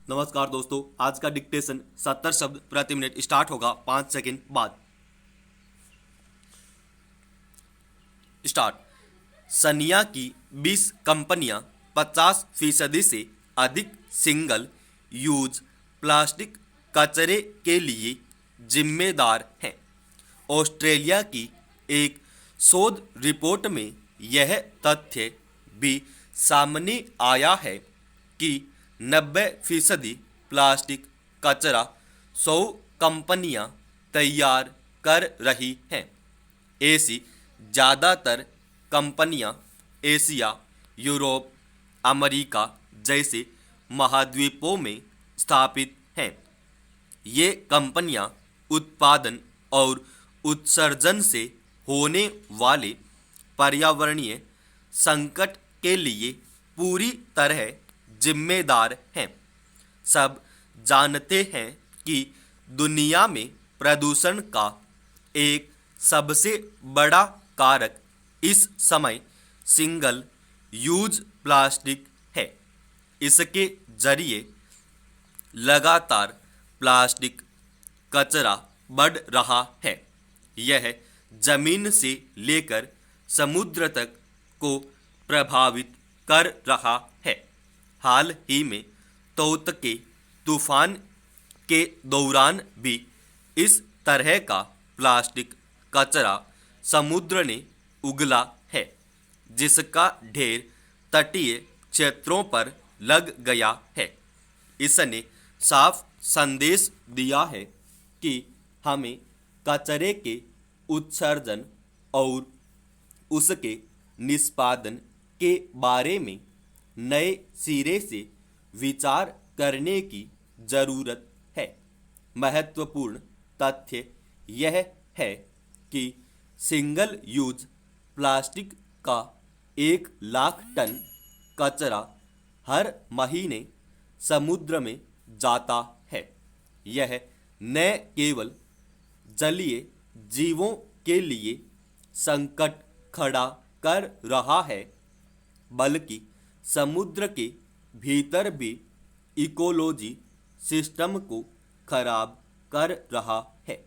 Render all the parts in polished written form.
नमस्कार दोस्तों, आज का डिक्टेशन 70 शब्द प्रति मिनट स्टार्ट होगा 5 सेकंड बाद। स्टार्ट। सनिया की 20 कंपनियां 50% से अधिक सिंगल यूज प्लास्टिक कचरे के लिए जिम्मेदार हैं। ऑस्ट्रेलिया की एक शोध रिपोर्ट में यह तथ्य भी सामने आया है कि 90% प्लास्टिक कचरा 100 कंपनियां तैयार कर रही हैं। ऐसी ज़्यादातर कंपनियां एशिया, यूरोप, अमेरिका जैसे महाद्वीपों में स्थापित हैं। ये कंपनियां उत्पादन और उत्सर्जन से होने वाले पर्यावरणीय संकट के लिए पूरी तरह जिम्मेदार हैं। सब जानते हैं कि दुनिया में प्रदूषण का एक सबसे बड़ा कारक इस समय सिंगल यूज प्लास्टिक है। इसके जरिए लगातार प्लास्टिक कचरा बढ़ रहा है। यह जमीन से लेकर समुद्र तक को प्रभावित कर रहा है। हाल ही में तौतके तूफान के दौरान भी इस तरह का प्लास्टिक कचरा समुद्र ने उगला है, जिसका ढेर तटीय क्षेत्रों पर लग गया है। इसने साफ संदेश दिया है कि हमें कचरे के उत्सर्जन और उसके निष्पादन के बारे में नए सिरे से विचार करने की जरूरत है। महत्वपूर्ण तथ्य यह है कि सिंगल यूज प्लास्टिक का 1 लाख टन कचरा हर महीने समुद्र में जाता है। यह न केवल जलीय जीवों के लिए संकट खड़ा कर रहा है, बल्कि समुद्र के भीतर भी इकोलॉजी सिस्टम को खराब कर रहा है।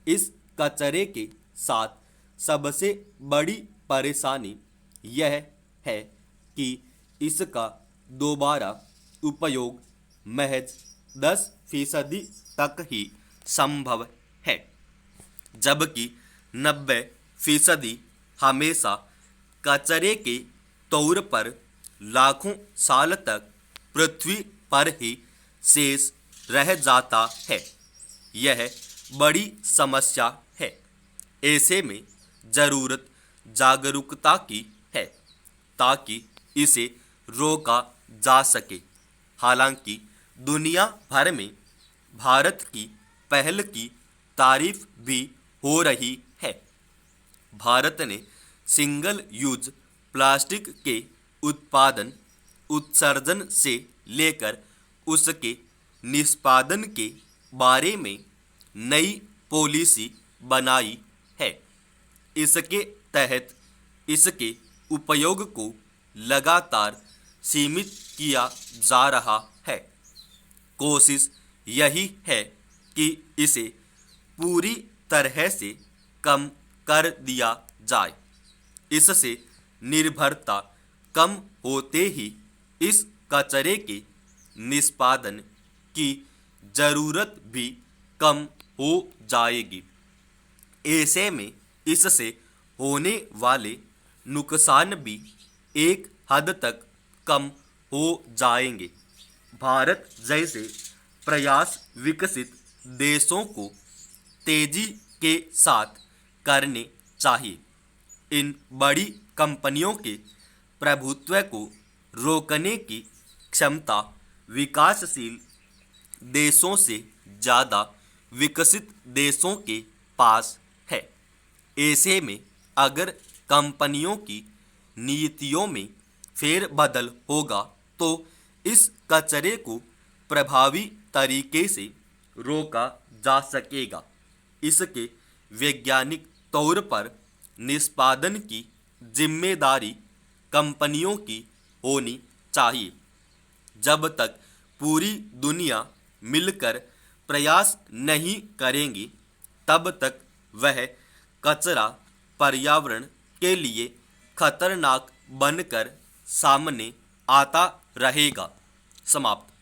इस कचरे के साथ सबसे बड़ी परेशानी यह है कि इसका दोबारा उपयोग महज 10% तक ही संभव है, जबकि 90% हमेशा कचरे के तौर पर लाखों साल तक पृथ्वी पर ही शेष रह जाता है। यह बड़ी समस्या है। ऐसे में जरूरत जागरूकता की है ताकि इसे रोका जा सके। हालांकि दुनिया भर में भारत की पहल की तारीफ भी हो रही है। भारत ने सिंगल यूज प्लास्टिक के उत्पादन, उत्सर्जन से लेकर उसके निष्पादन के बारे में नई पॉलिसी बनाई है। इसके तहत इसके उपयोग को लगातार सीमित किया जा रहा है। कोशिश यही है कि इसे पूरी तरह से कम कर दिया जाए। इससे निर्भरता कम होते ही इस कचरे के निष्पादन की जरूरत भी कम हो जाएगी। ऐसे में इससे होने वाले नुकसान भी एक हद तक कम हो जाएंगे। भारत जैसे प्रयास विकसित देशों को तेजी के साथ करने चाहिए। इन बड़ी कंपनियों के प्रभुत्व को रोकने की क्षमता विकासशील देशों से ज़्यादा विकसित देशों के पास है। ऐसे में अगर कंपनियों की नीतियों में फेरबदल होगा तो इस कचरे को प्रभावी तरीके से रोका जा सकेगा। इसके वैज्ञानिक तौर पर निष्पादन की जिम्मेदारी कंपनियों की होनी चाहिए। जब तक पूरी दुनिया मिलकर प्रयास नहीं करेंगी तब तक वह कचरा पर्यावरण के लिए खतरनाक बनकर सामने आता रहेगा। समाप्त।